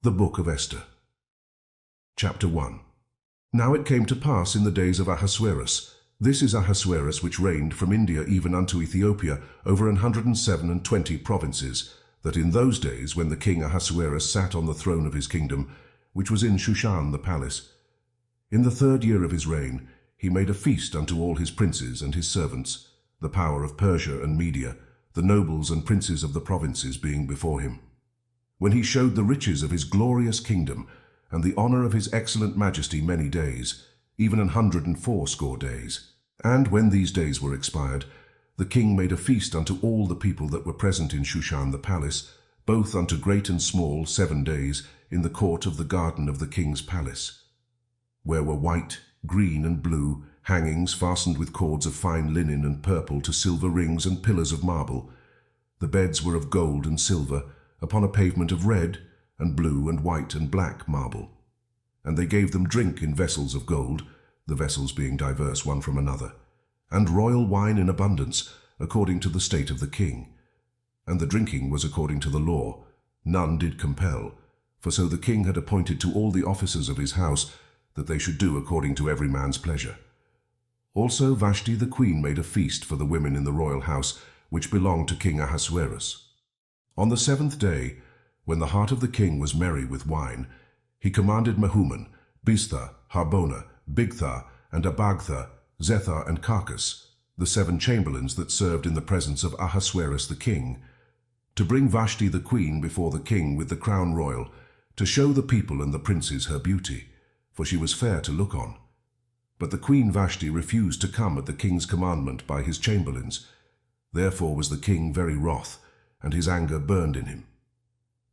The Book of Esther. Chapter 1. Now it came to pass in the days of Ahasuerus, this is Ahasuerus which reigned from India even unto Ethiopia over 127 provinces, that in those days when the king Ahasuerus sat on the throne of his kingdom, which was in Shushan the palace, in the 3rd year of his reign, he made a feast unto all his princes and his servants, the power of Persia and Media, the nobles and princes of the provinces being before him. When he showed the riches of his glorious kingdom, and the honor of his excellent majesty many days, even 180 days. And when these days were expired, the king made a feast unto all the people that were present in Shushan the palace, both unto great and small 7 days, in the court of the garden of the king's palace, where were white, green, and blue hangings fastened with cords of fine linen and purple to silver rings and pillars of marble. The beds were of gold and silver, upon a pavement of red, and blue, and white, and black marble. And they gave them drink in vessels of gold, the vessels being diverse one from another, and royal wine in abundance, according to the state of the king. And the drinking was according to the law, none did compel, for so the king had appointed to all the officers of his house, that they should do according to every man's pleasure. Also Vashti the queen made a feast for the women in the royal house, which belonged to King Ahasuerus. On the 7th day, when the heart of the king was merry with wine, he commanded Mehuman, Biztha, Harbona, Bigtha, and Abagtha, Zethar, and Carcas, the 7 chamberlains that served in the presence of Ahasuerus the king, to bring Vashti the queen before the king with the crown royal, to show the people and the princes her beauty, for she was fair to look on. But the queen Vashti refused to come at the king's commandment by his chamberlains. Therefore was the king very wroth, and his anger burned in him.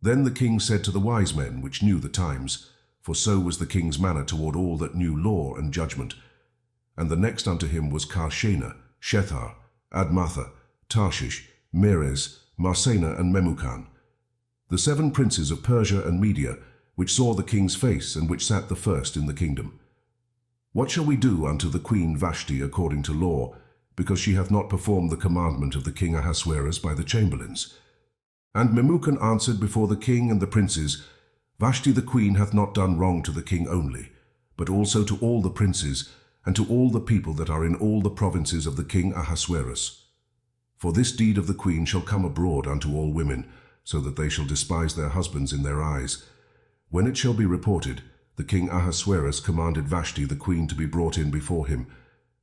Then the king said to the wise men which knew the times, for so was the king's manner toward all that knew law and judgment. And the next unto him was Karshena, Shethar, Admatha, Tarshish, Meres, Marsena, and Memucan, the 7 princes of Persia and Media, which saw the king's face, and which sat the first in the kingdom. What shall we do unto the queen Vashti according to law, because she hath not performed the commandment of the king Ahasuerus by the chamberlains? And Memucan answered before the king and the princes, Vashti the queen hath not done wrong to the king only, but also to all the princes, and to all the people that are in all the provinces of the king Ahasuerus. For this deed of the queen shall come abroad unto all women, so that they shall despise their husbands in their eyes. When it shall be reported, the king Ahasuerus commanded Vashti the queen to be brought in before him,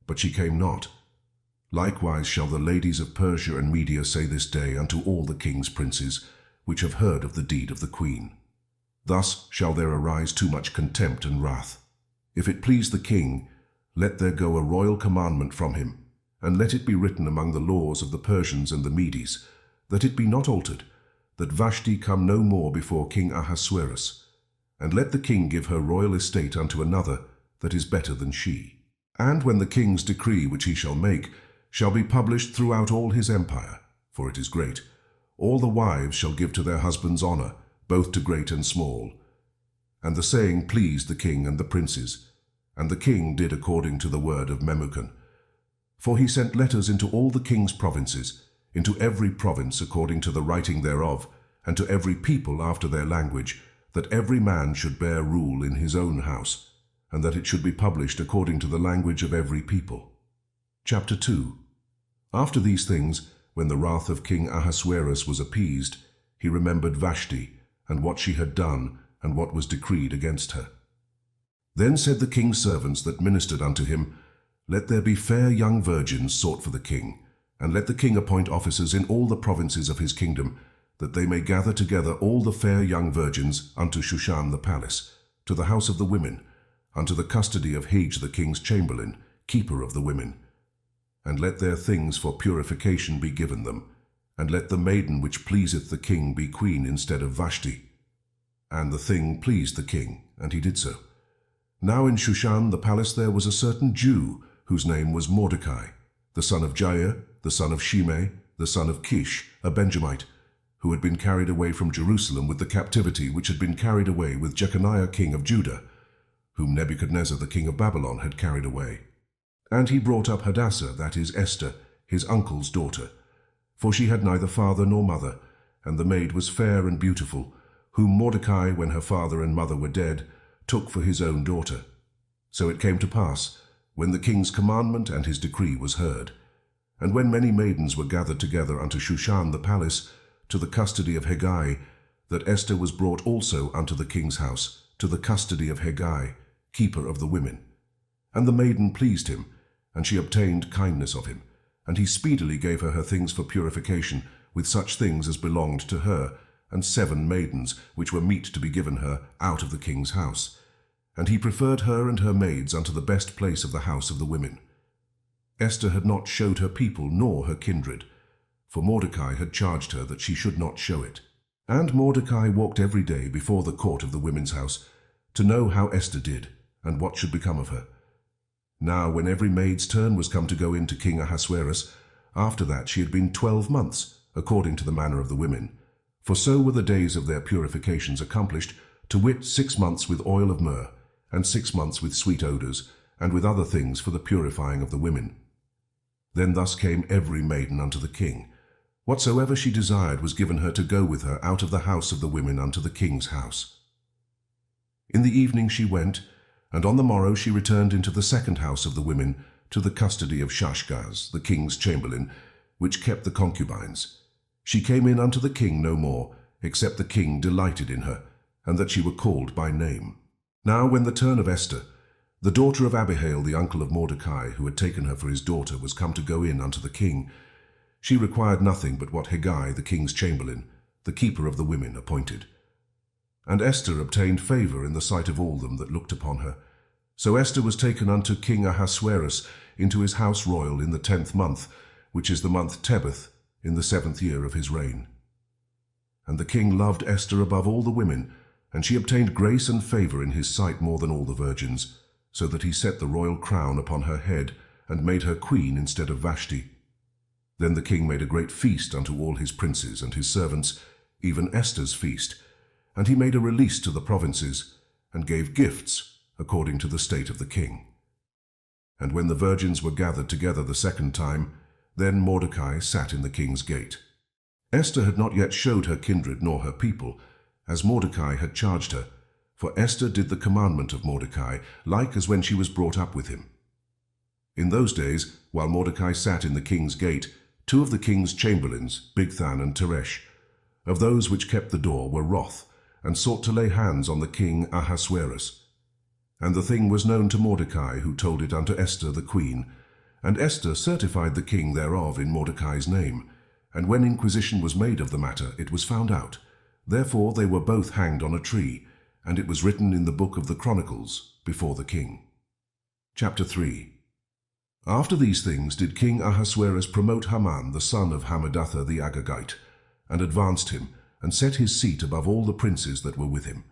but she came not. Likewise shall the ladies of Persia and Media say this day unto all the king's princes, which have heard of the deed of the queen. Thus shall there arise too much contempt and wrath. If it please the king, let there go a royal commandment from him, and let it be written among the laws of the Persians and the Medes, that it be not altered, that Vashti come no more before King Ahasuerus, and let the king give her royal estate unto another that is better than she. And when the king's decree which he shall make shall be published throughout all his empire, for it is great, all the wives shall give to their husbands honor, both to great and small. And the saying pleased the king and the princes, and the king did according to the word of Memucan. For he sent letters into all the king's provinces, into every province according to the writing thereof, and to every people after their language, that every man should bear rule in his own house, and that it should be published according to the language of every people. Chapter 2. After these things, when the wrath of King Ahasuerus was appeased, he remembered Vashti, and what she had done, and what was decreed against her. Then said the king's servants that ministered unto him, Let there be fair young virgins sought for the king, and let the king appoint officers in all the provinces of his kingdom, that they may gather together all the fair young virgins unto Shushan the palace, to the house of the women, unto the custody of Hage the king's chamberlain, keeper of the women. And let their things for purification be given them, and let the maiden which pleaseth the king be queen instead of Vashti. And the thing pleased the king, and he did so. Now in Shushan the palace there was a certain Jew, whose name was Mordecai, the son of Jair, the son of Shimei, the son of Kish, a Benjamite, who had been carried away from Jerusalem with the captivity which had been carried away with Jeconiah king of Judah, whom Nebuchadnezzar the king of Babylon had carried away. And he brought up Hadassah, that is Esther, his uncle's daughter. For she had neither father nor mother, and the maid was fair and beautiful, whom Mordecai, when her father and mother were dead, took for his own daughter. So it came to pass, when the king's commandment and his decree was heard, and when many maidens were gathered together unto Shushan the palace, to the custody of Hegai, that Esther was brought also unto the king's house, to the custody of Hegai, keeper of the women. And the maiden pleased him, and she obtained kindness of him, and he speedily gave her things for purification, with such things as belonged to her, and 7 maidens, which were meet to be given her out of the king's house. And he preferred her and her maids unto the best place of the house of the women. Esther had not showed her people nor her kindred, for Mordecai had charged her that she should not show it. And Mordecai walked every day before the court of the women's house, to know how Esther did, and what should become of her. Now when every maid's turn was come to go in to King Ahasuerus, after that she had been 12 months, according to the manner of the women. For so were the days of their purifications accomplished, to wit 6 months with oil of myrrh, and 6 months with sweet odors, and with other things for the purifying of the women. Then thus came every maiden unto the king. Whatsoever she desired was given her to go with her out of the house of the women unto the king's house. In the evening she went, and on the morrow she returned into the second house of the women, to the custody of Shashgaz, the king's chamberlain, which kept the concubines. She came in unto the king no more, except the king delighted in her, and that she were called by name. Now when the turn of Esther, the daughter of Abihail, the uncle of Mordecai, who had taken her for his daughter, was come to go in unto the king, she required nothing but what Hegai, the king's chamberlain, the keeper of the women, appointed. And Esther obtained favor in the sight of all them that looked upon her. So Esther was taken unto King Ahasuerus into his house royal in the 10th month, which is the month Tebeth, in the 7th year of his reign. And the king loved Esther above all the women, and she obtained grace and favor in his sight more than all the virgins, so that he set the royal crown upon her head, and made her queen instead of Vashti. Then the king made a great feast unto all his princes and his servants, even Esther's feast, and he made a release to the provinces, and gave gifts according to the state of the king. And when the virgins were gathered together the second time, then Mordecai sat in the king's gate. Esther had not yet showed her kindred nor her people, as Mordecai had charged her, for Esther did the commandment of Mordecai, like as when she was brought up with him. In those days, while Mordecai sat in the king's gate, 2 of the king's chamberlains, Bigthan and Teresh, of those which kept the door, were wroth, and sought to lay hands on the king Ahasuerus. And the thing was known to Mordecai, who told it unto Esther the queen, and Esther certified the king thereof in Mordecai's name. And when inquisition was made of the matter, it was found out. Therefore they were both hanged on a tree, and it was written in the book of the Chronicles before the king. Chapter 3. After these things did King Ahasuerus promote Haman the son of Hammedatha the Agagite, and advanced him, and set his seat above all the princes that were with him.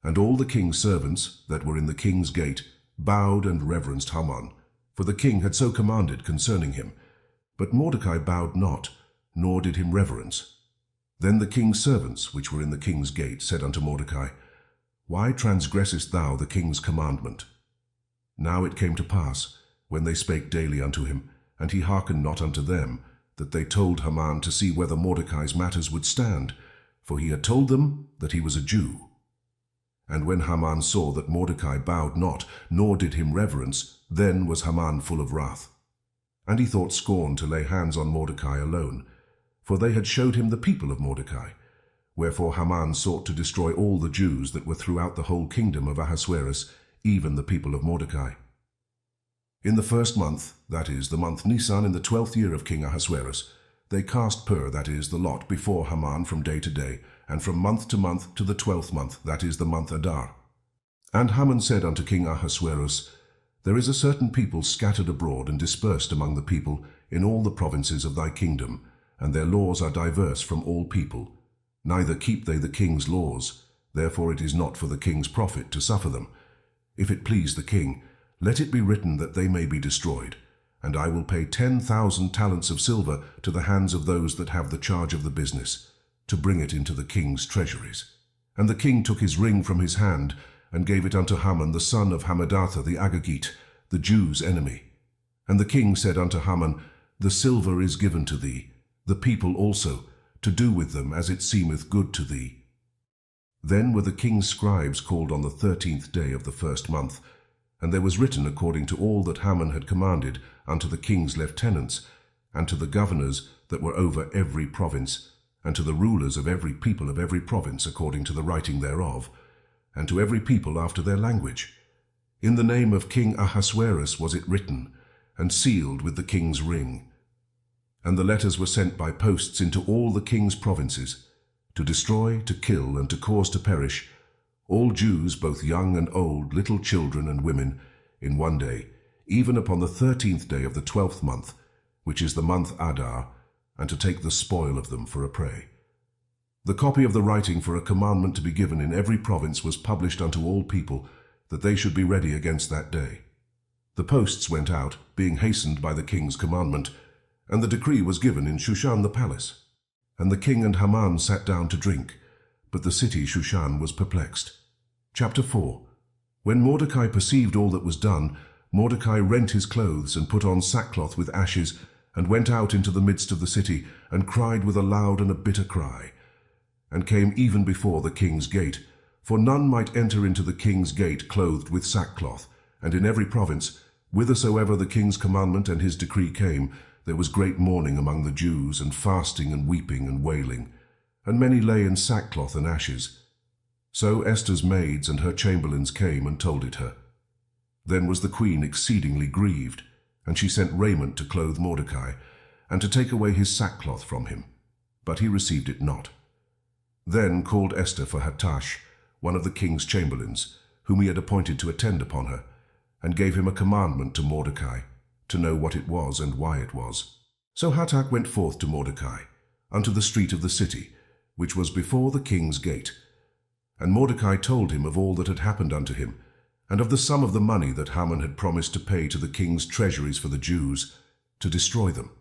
And all the king's servants that were in the king's gate bowed and reverenced Haman, for the king had so commanded concerning him. But Mordecai bowed not, nor did him reverence. Then the king's servants, which were in the king's gate, said unto Mordecai, Why transgressest thou the king's commandment? Now it came to pass, when they spake daily unto him, and he hearkened not unto them, that they told Haman to see whether Mordecai's matters would stand, for he had told them that he was a Jew. And when Haman saw that Mordecai bowed not, nor did him reverence, then was Haman full of wrath. And he thought scorn to lay hands on Mordecai alone, for they had showed him the people of Mordecai. Wherefore Haman sought to destroy all the Jews that were throughout the whole kingdom of Ahasuerus, even the people of Mordecai. In the 1st month, that is, the month Nisan, in the 12th year of King Ahasuerus, they cast pur, that is, the lot, before Haman from day to day, and from month to month to the 12th month, that is, the month Adar. And Haman said unto King Ahasuerus, There is a certain people scattered abroad and dispersed among the people in all the provinces of thy kingdom, and their laws are diverse from all people. Neither keep they the king's laws, therefore it is not for the king's profit to suffer them. If it please the king, let it be written that they may be destroyed, and I will pay 10,000 talents of silver to the hands of those that have the charge of the business, to bring it into the king's treasuries. And the king took his ring from his hand, and gave it unto Haman the son of Hammedatha the Agagite, the Jews' enemy. And the king said unto Haman, The silver is given to thee, the people also, to do with them as it seemeth good to thee. Then were the king's scribes called on the 13th day of the first month, and there was written according to all that Haman had commanded unto the king's lieutenants, and to the governors that were over every province, and to the rulers of every people of every province according to the writing thereof, and to every people after their language. In the name of King Ahasuerus was it written, and sealed with the king's ring. And the letters were sent by posts into all the king's provinces, to destroy, to kill, and to cause to perish all Jews, both young and old, little children and women, in one day, even upon the 13th day of the 12th month, which is the month Adar, and to take the spoil of them for a prey. The copy of the writing for a commandment to be given in every province was published unto all people, that they should be ready against that day. The posts went out, being hastened by the king's commandment, and the decree was given in Shushan the palace. And the king and Haman sat down to drink, but the city Shushan was perplexed. Chapter 4. When Mordecai perceived all that was done, Mordecai rent his clothes, and put on sackcloth with ashes, and went out into the midst of the city, and cried with a loud and a bitter cry, and came even before the king's gate. For none might enter into the king's gate clothed with sackcloth, and in every province, whithersoever the king's commandment and his decree came, there was great mourning among the Jews, and fasting and weeping and wailing, and many lay in sackcloth and ashes. So Esther's maids and her chamberlains came and told it her. Then was the queen exceedingly grieved, and she sent raiment to clothe Mordecai, and to take away his sackcloth from him. But he received it not. Then called Esther for Hattash, one of the king's chamberlains, whom he had appointed to attend upon her, and gave him a commandment to Mordecai, to know what it was and why it was. So Hattash went forth to Mordecai, unto the street of the city, which was before the king's gate. And Mordecai told him of all that had happened unto him, and of the sum of the money that Haman had promised to pay to the king's treasuries for the Jews, to destroy them.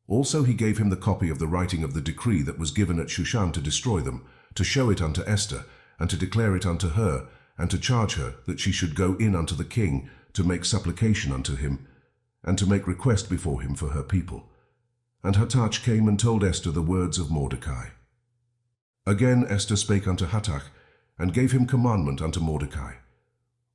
Also he gave him the copy of the writing of the decree that was given at Shushan to destroy them, to show it unto Esther, and to declare it unto her, and to charge her that she should go in unto the king, to make supplication unto him, and to make request before him for her people. And Hattash came and told Esther the words of Mordecai. Again Esther spake unto Hattash, and gave him commandment unto Mordecai.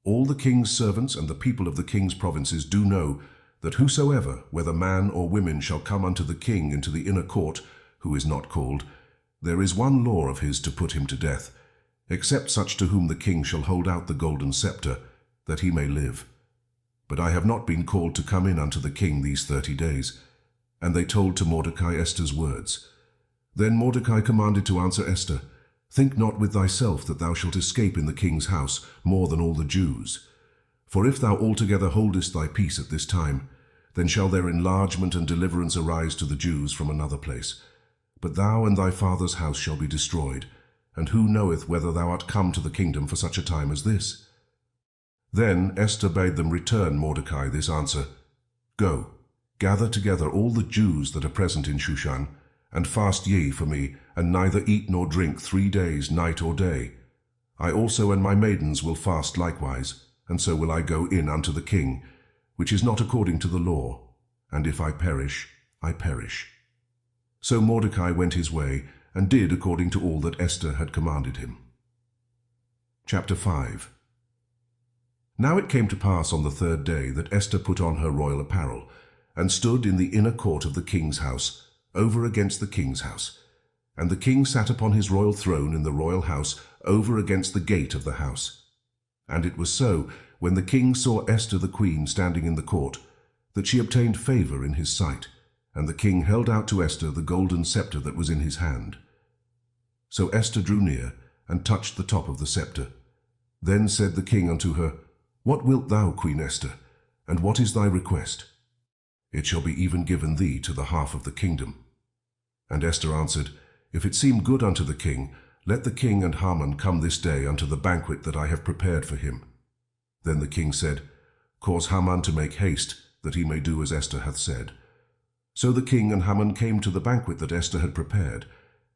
All the king's servants and the people of the king's provinces do know that whosoever, whether man or women, shall come unto the king into the inner court, who is not called, there is one law of his to put him to death, except such to whom the king shall hold out the golden scepter, that he may live. But I have not been called to come in unto the king these 30 days. And they told to Mordecai Esther's words. Then Mordecai commanded to answer Esther, Think not with thyself that thou shalt escape in the king's house more than all the Jews. For if thou altogether holdest thy peace at this time, then shall their enlargement and deliverance arise to the Jews from another place. But thou and thy father's house shall be destroyed, and who knoweth whether thou art come to the kingdom for such a time as this? Then Esther bade them return Mordecai this answer, Go, gather together all the Jews that are present in Shushan, and fast ye for me, and neither eat nor drink 3 days, night or day. I also and my maidens will fast likewise, and so will I go in unto the king, which is not according to the law, and if I perish, I perish. So Mordecai went his way, and did according to all that Esther had commanded him. Chapter 5. Now it came to pass on the 3rd day that Esther put on her royal apparel, and stood in the inner court of the king's house, over against the king's house. And the king sat upon his royal throne in the royal house, over against the gate of the house. And it was so, when the king saw Esther the queen standing in the court, that she obtained favor in his sight, and the king held out to Esther the golden scepter that was in his hand. So Esther drew near, and touched the top of the scepter. Then said the king unto her, What wilt thou, Queen Esther, and what is thy request? It shall be even given thee to the half of the kingdom. And Esther answered, If it seem good unto the king, let the king and Haman come this day unto the banquet that I have prepared for him. Then the king said, Cause Haman to make haste, that he may do as Esther hath said. So the king and Haman came to the banquet that Esther had prepared.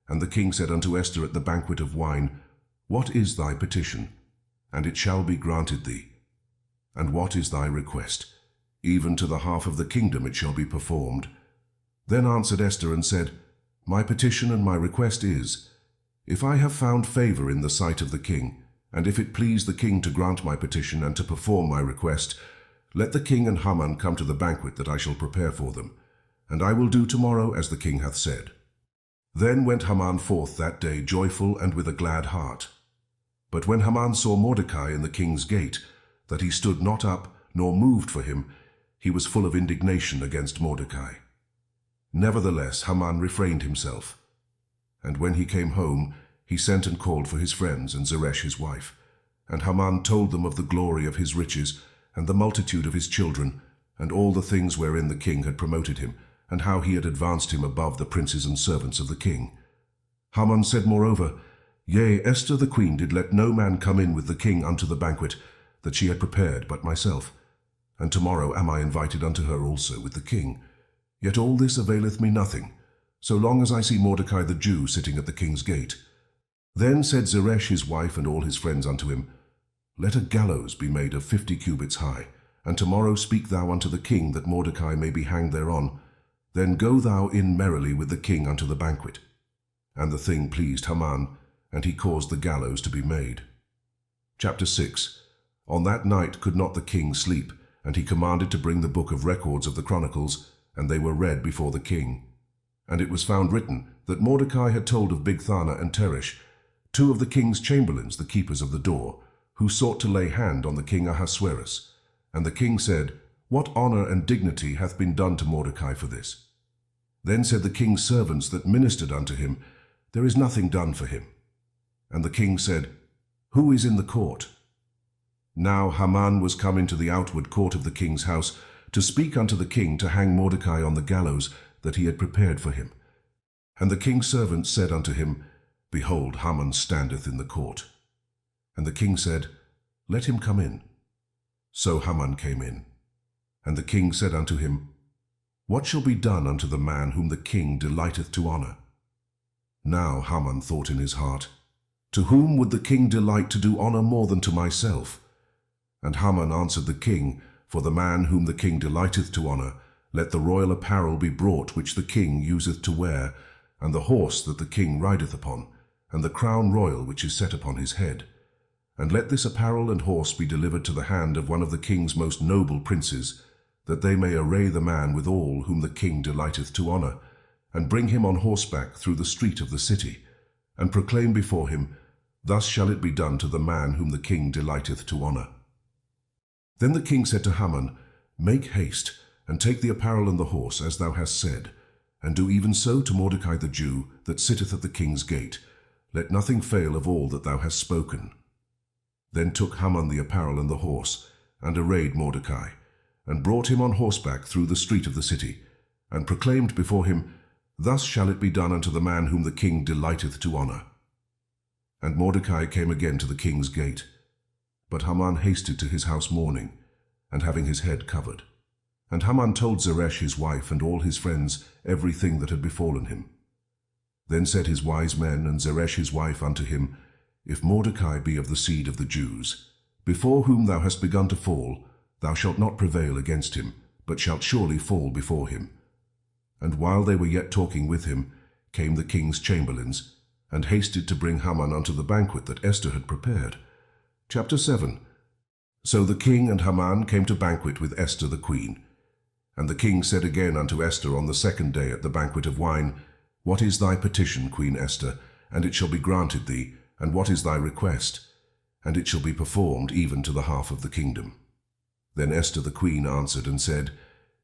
And the king said unto Esther at the banquet of wine, What is thy petition? And it shall be granted thee. And what is thy request? Even to the half of the kingdom it shall be performed. Then answered Esther and said, My petition and my request is, If I have found favor in the sight of the king, and if it please the king to grant my petition and to perform my request, let the king and Haman come to the banquet that I shall prepare for them, and I will do tomorrow as the king hath said." Then went Haman forth that day joyful and with a glad heart. But when Haman saw Mordecai in the king's gate, that he stood not up, nor moved for him, he was full of indignation against Mordecai. Nevertheless Haman refrained himself. And when he came home, he sent and called for his friends and Zeresh his wife. And Haman told them of the glory of his riches, and the multitude of his children, and all the things wherein the king had promoted him, and how he had advanced him above the princes and servants of the king. Haman said moreover, "Yea, Esther the queen did let no man come in with the king unto the banquet that she had prepared but myself. And tomorrow am I invited unto her also with the king. Yet all this availeth me nothing, so long as I see Mordecai the Jew sitting at the king's gate." Then said Zeresh his wife and all his friends unto him, "Let a gallows be made of 50 cubits high, and tomorrow speak thou unto the king that Mordecai may be hanged thereon. Then go thou in merrily with the king unto the banquet." And the thing pleased Haman, and he caused the gallows to be made. Chapter 6. On that night could not the king sleep, and he commanded to bring the book of records of the Chronicles, and they were read before the king. And it was found written that Mordecai had told of Bigthana and Teresh, two of the king's chamberlains, the keepers of the door, who sought to lay hand on the king Ahasuerus. And the king said, "What honor and dignity hath been done to Mordecai for this?" Then said the king's servants that ministered unto him, "There is nothing done for him." And the king said, "Who is in the court?" Now Haman was come into the outward court of the king's house to speak unto the king to hang Mordecai on the gallows that he had prepared for him. And the king's servants said unto him, "Behold, Haman standeth in the court." And the king said, "Let him come in." So Haman came in. And the king said unto him, "What shall be done unto the man whom the king delighteth to honor?" Now Haman thought in his heart, "To whom would the king delight to do honor more than to myself?" And Haman answered the king, "For the man whom the king delighteth to honor, let the royal apparel be brought which the king useth to wear, and the horse that the king rideth upon, and the crown royal which is set upon his head. And let this apparel and horse be delivered to the hand of one of the king's most noble princes, that they may array the man with all whom the king delighteth to honor, and bring him on horseback through the street of the city, and proclaim before him, Thus shall it be done to the man whom the king delighteth to honor." Then the king said to Haman, "Make haste, and take the apparel and the horse, as thou hast said, and do even so to Mordecai the Jew, that sitteth at the king's gate. Let nothing fail of all that thou hast spoken." Then took Haman the apparel and the horse, and arrayed Mordecai, and brought him on horseback through the street of the city, and proclaimed before him, "Thus shall it be done unto the man whom the king delighteth to honor." And Mordecai came again to the king's gate. But Haman hasted to his house mourning, and having his head covered. And Haman told Zeresh his wife and all his friends everything that had befallen him. Then said his wise men and Zeresh his wife unto him, "If Mordecai be of the seed of the Jews, before whom thou hast begun to fall, thou shalt not prevail against him, but shalt surely fall before him." And while they were yet talking with him, came the king's chamberlains, and hasted to bring Haman unto the banquet that Esther had prepared. Chapter 7. So the king and Haman came to banquet with Esther the queen. And the king said again unto Esther on the second day at the banquet of wine, "What is thy petition, Queen Esther? And it shall be granted thee. And what is thy request? And it shall be performed even to the half of the kingdom." Then Esther the queen answered and said,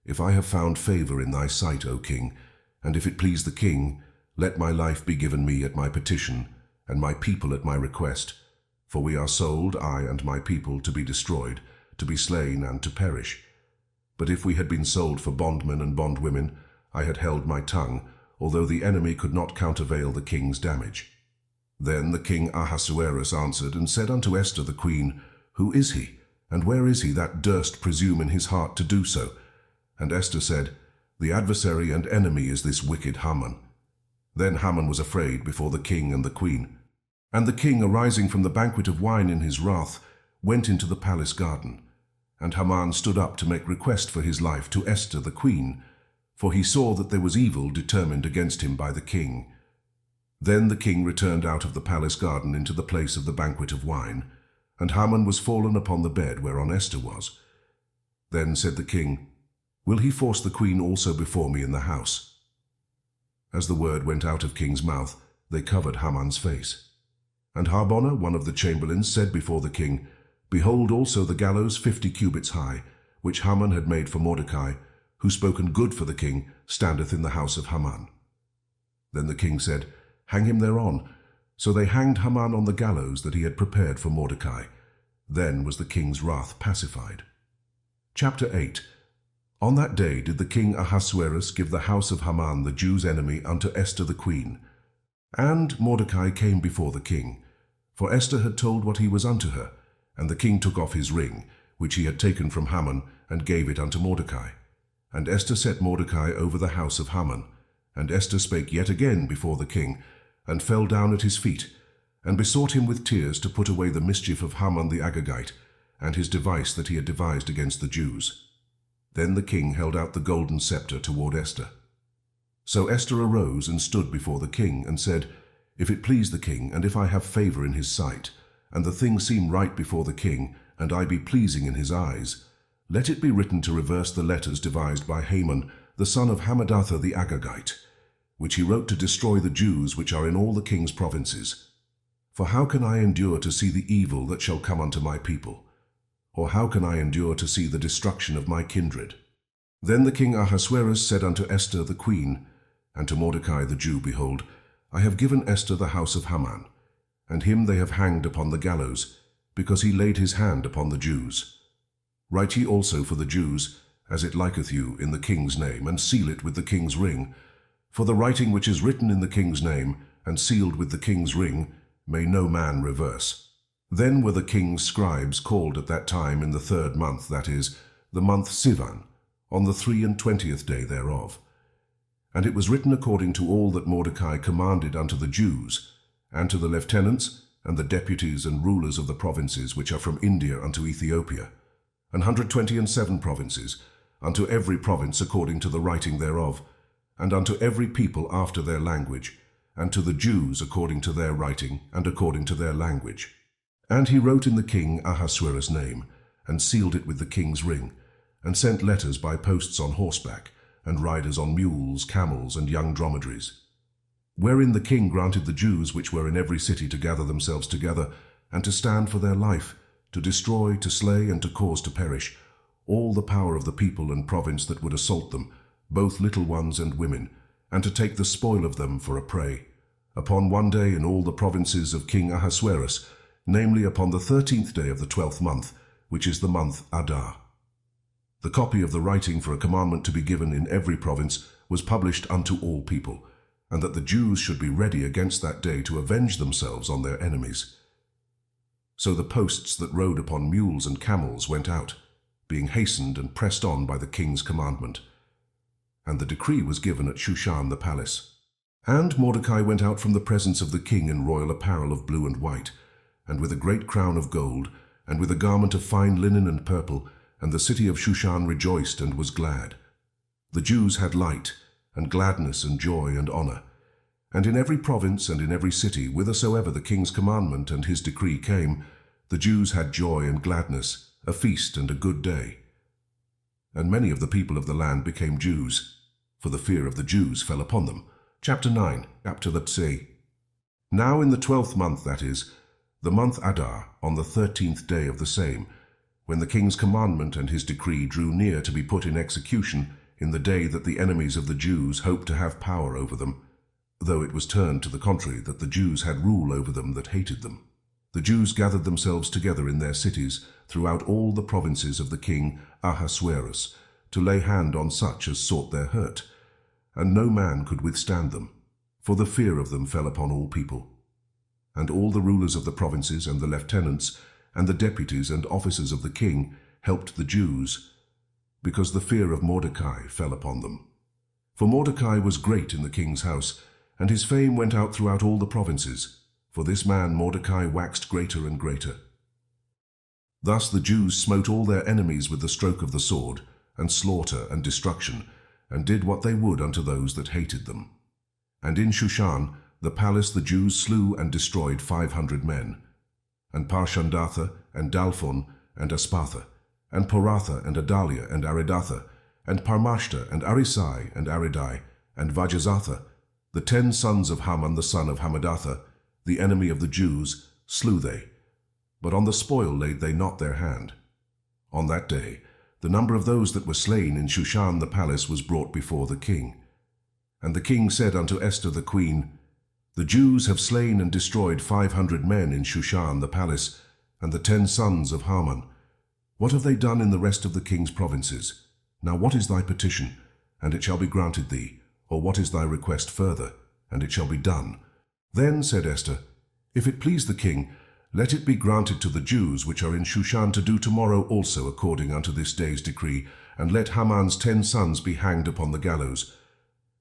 "If I have found favor in thy sight, O king, and if it please the king, let my life be given me at my petition, and my people at my request. For we are sold, I and my people, to be destroyed, to be slain, and to perish. But if we had been sold for bondmen and bondwomen, I had held my tongue, although the enemy could not countervail the king's damage." Then the king Ahasuerus answered and said unto Esther the queen, "Who is he, and where is he that durst presume in his heart to do so?" And Esther said, "The adversary and enemy is this wicked Haman." Then Haman was afraid before the king and the queen. And the king, arising from the banquet of wine in his wrath, went into the palace garden. And Haman stood up to make request for his life to Esther the queen, for he saw that there was evil determined against him by the king. Then the king returned out of the palace garden into the place of the banquet of wine, and Haman was fallen upon the bed whereon Esther was. Then said the king, Will he force the queen also before me in the house? As the word went out of king's mouth, they covered Haman's face. And Harbonah, one of the chamberlains, said before the king, Behold also the gallows 50 cubits high, which Haman had made for Mordecai, who spoken good for the king, standeth in the house of Haman. Then the king said, Hang him thereon. So they hanged Haman on the gallows that he had prepared for Mordecai. Then was the king's wrath pacified. Chapter 8. On that day did the king Ahasuerus give the house of Haman the Jews' enemy unto Esther the queen. And Mordecai came before the king, for Esther had told what he was unto her, and the king took off his ring, which he had taken from Haman, and gave it unto Mordecai. And Esther set Mordecai over the house of Haman. And Esther spake yet again before the king, and fell down at his feet, and besought him with tears to put away the mischief of Haman the Agagite, and his device that he had devised against the Jews. Then the king held out the golden scepter toward Esther. So Esther arose and stood before the king, and said, If it please the king, and if I have favor in his sight, and the thing seem right before the king, and I be pleasing in his eyes, let it be written to reverse the letters devised by Haman, the son of Hammedatha the Agagite, which he wrote to destroy the Jews which are in all the king's provinces. For how can I endure to see the evil that shall come unto my people? Or how can I endure to see the destruction of my kindred? Then the king Ahasuerus said unto Esther the queen, and to Mordecai the Jew, Behold, I have given Esther the house of Haman, and him they have hanged upon the gallows, because he laid his hand upon the Jews. Write ye also for the Jews, as it liketh you, in the king's name, and seal it with the king's ring. For the writing which is written in the king's name, and sealed with the king's ring, may no man reverse. Then were the king's scribes called at that time in the 3rd month, that is, the month Sivan, on the 23 day thereof. And it was written according to all that Mordecai commanded unto the Jews, and to the lieutenants, and the deputies and rulers of the provinces which are from India unto Ethiopia, 127 provinces, unto every province according to the writing thereof, and unto every people after their language, and to the Jews according to their writing, and according to their language. And he wrote in the king Ahasuerus' name, and sealed it with the king's ring, and sent letters by posts on horseback, and riders on mules, camels, and young dromedaries. Wherein the king granted the Jews which were in every city to gather themselves together, and to stand for their life, to destroy, to slay, and to cause to perish, all the power of the people and province that would assault them, both little ones and women, and to take the spoil of them for a prey, upon one day in all the provinces of King Ahasuerus, namely upon the 13th day of the 12th month, which is the month Adar. The copy of the writing for a commandment to be given in every province was published unto all people, and that the Jews should be ready against that day to avenge themselves on their enemies. So the posts that rode upon mules and camels went out, being hastened and pressed on by the king's commandment. And the decree was given at Shushan the palace. And Mordecai went out from the presence of the king in royal apparel of blue and white, and with a great crown of gold, and with a garment of fine linen and purple, and the city of Shushan rejoiced and was glad. The Jews had light, and gladness, and joy, and honor. And in every province and in every city, whithersoever the king's commandment and his decree came, the Jews had joy and gladness, a feast and a good day. And many of the people of the land became Jews, for the fear of the Jews fell upon them. Chapter 9. Chapter that say, Now in the 12th month, that is, the month Adar, on the 13th day of the same, when the king's commandment and his decree drew near to be put in execution, in the day that the enemies of the Jews hoped to have power over them, though it was turned to the contrary, that the Jews had rule over them that hated them. The Jews gathered themselves together in their cities throughout all the provinces of the king Ahasuerus, to lay hand on such as sought their hurt, and no man could withstand them, for the fear of them fell upon all people. And all the rulers of the provinces and the lieutenants and the deputies and officers of the king helped the Jews, because the fear of Mordecai fell upon them. For Mordecai was great in the king's house, and his fame went out throughout all the provinces. For this man Mordecai waxed greater and greater. Thus the Jews smote all their enemies with the stroke of the sword, and slaughter and destruction, and did what they would unto those that hated them. And in Shushan the palace the Jews slew and destroyed 500 men. And Parshandatha, and Dalphon, and Aspatha, and Poratha, and Adalia, and Aridatha, and Parmashta, and Arisai, and Aridai, and Vajazatha, the 10 sons of Haman the son of Hammedatha, the enemy of the Jews, slew they. But on the spoil laid they not their hand. On that day the number of those that were slain in Shushan the palace was brought before the king. And the king said unto Esther the queen, The Jews have slain and destroyed 500 men in Shushan the palace, and the 10 sons of Haman. What have they done in the rest of the king's provinces? Now what is thy petition? And it shall be granted thee. Or what is thy request further? And it shall be done. Then said Esther, If it please the king, let it be granted to the Jews which are in Shushan to do tomorrow also according unto this day's decree, and let Haman's 10 sons be hanged upon the gallows.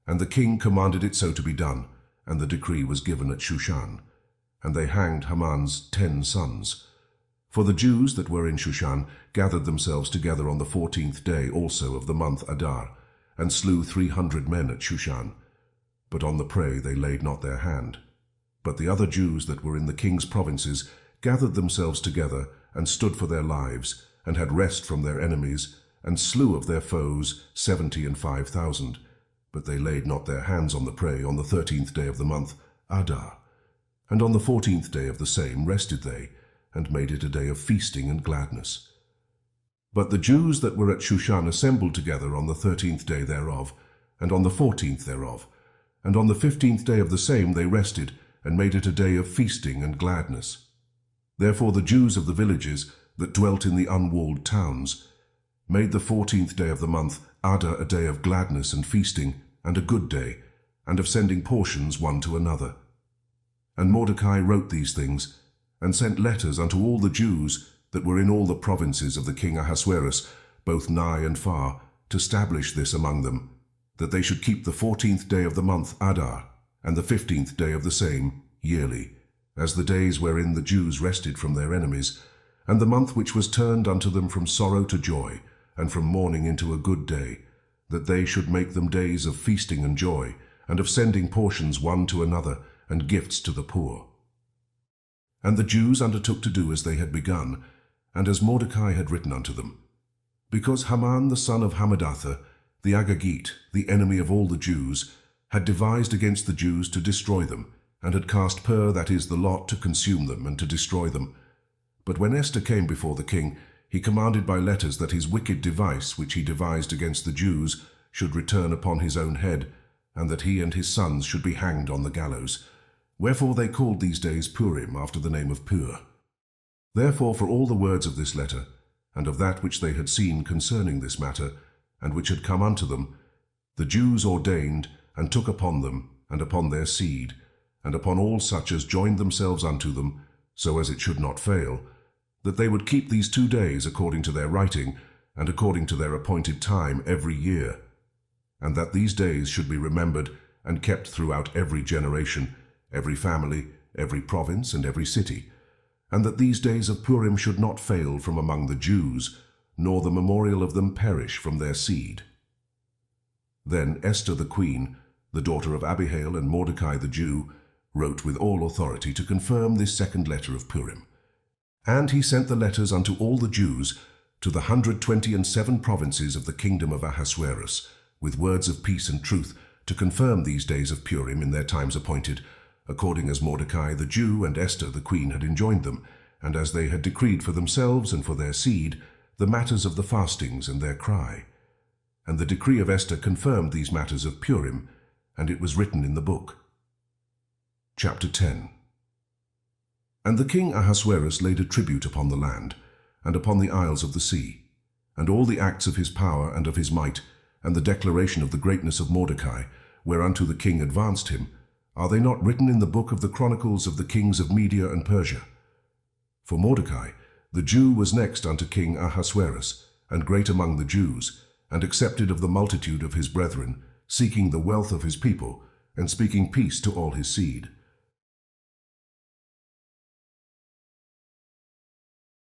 And the king commanded it so to be done, and the decree was given at Shushan. And they hanged Haman's 10 sons. For the Jews that were in Shushan gathered themselves together on the 14th day also of the month Adar, and slew 300 men at Shushan. But on the prey they laid not their hand. But the other Jews that were in the king's provinces gathered themselves together, and stood for their lives, and had rest from their enemies, and slew of their foes 75,000. But they laid not their hands on the prey on the 13th day of the month Adar. And on the 14th day of the same rested they, and made it a day of feasting and gladness. But the Jews that were at Shushan assembled together on the 13th day thereof, and on the 14th thereof, and on the 15th day of the same they rested, and made it a day of feasting and gladness. Therefore the Jews of the villages that dwelt in the unwalled towns made the 14th day of the month Adar a day of gladness and feasting, and a good day, and of sending portions one to another. And Mordecai wrote these things, and sent letters unto all the Jews that were in all the provinces of the king Ahasuerus, both nigh and far, to establish this among them, that they should keep the 14th day of the month Adar, and the 15th day of the same, yearly, as the days wherein the Jews rested from their enemies, and the month which was turned unto them from sorrow to joy, and from mourning into a good day, that they should make them days of feasting and joy, and of sending portions one to another, and gifts to the poor. And the Jews undertook to do as they had begun, and as Mordecai had written unto them. Because Haman the son of Hammedatha, the Agagite, the enemy of all the Jews, had devised against the Jews to destroy them, and had cast pur, that is, the lot, to consume them and to destroy them. But when Esther came before the king, he commanded by letters that his wicked device, which he devised against the Jews, should return upon his own head, and that he and his sons should be hanged on the gallows. Wherefore they called these days Purim, after the name of Pur. Therefore for all the words of this letter, and of that which they had seen concerning this matter, and which had come unto them, the Jews ordained, and took upon them, and upon their seed, and upon all such as joined themselves unto them, so as it should not fail, that they would keep these 2 days according to their writing, and according to their appointed time every year, and that these days should be remembered and kept throughout every generation, every family, every province, and every city, and that these days of Purim should not fail from among the Jews, nor the memorial of them perish from their seed. Then Esther the queen, the daughter of Abihail and Mordecai the Jew, wrote with all authority to confirm this second letter of Purim. And he sent the letters unto all the Jews to the 127 provinces of the kingdom of Ahasuerus, with words of peace and truth, to confirm these days of Purim in their times appointed, according as Mordecai the Jew and Esther the queen had enjoined them, and as they had decreed for themselves and for their seed the matters of the fastings and their cry. And the decree of Esther confirmed these matters of Purim, and it was written in the book. Chapter 10. And the king Ahasuerus laid a tribute upon the land, and upon the isles of the sea, and all the acts of his power and of his might, and the declaration of the greatness of Mordecai, whereunto the king advanced him, are they not written in the book of the chronicles of the kings of Media and Persia? For Mordecai, the Jew, was next unto King Ahasuerus, and great among the Jews, and accepted of the multitude of his brethren, seeking the wealth of his people, and speaking peace to all his seed.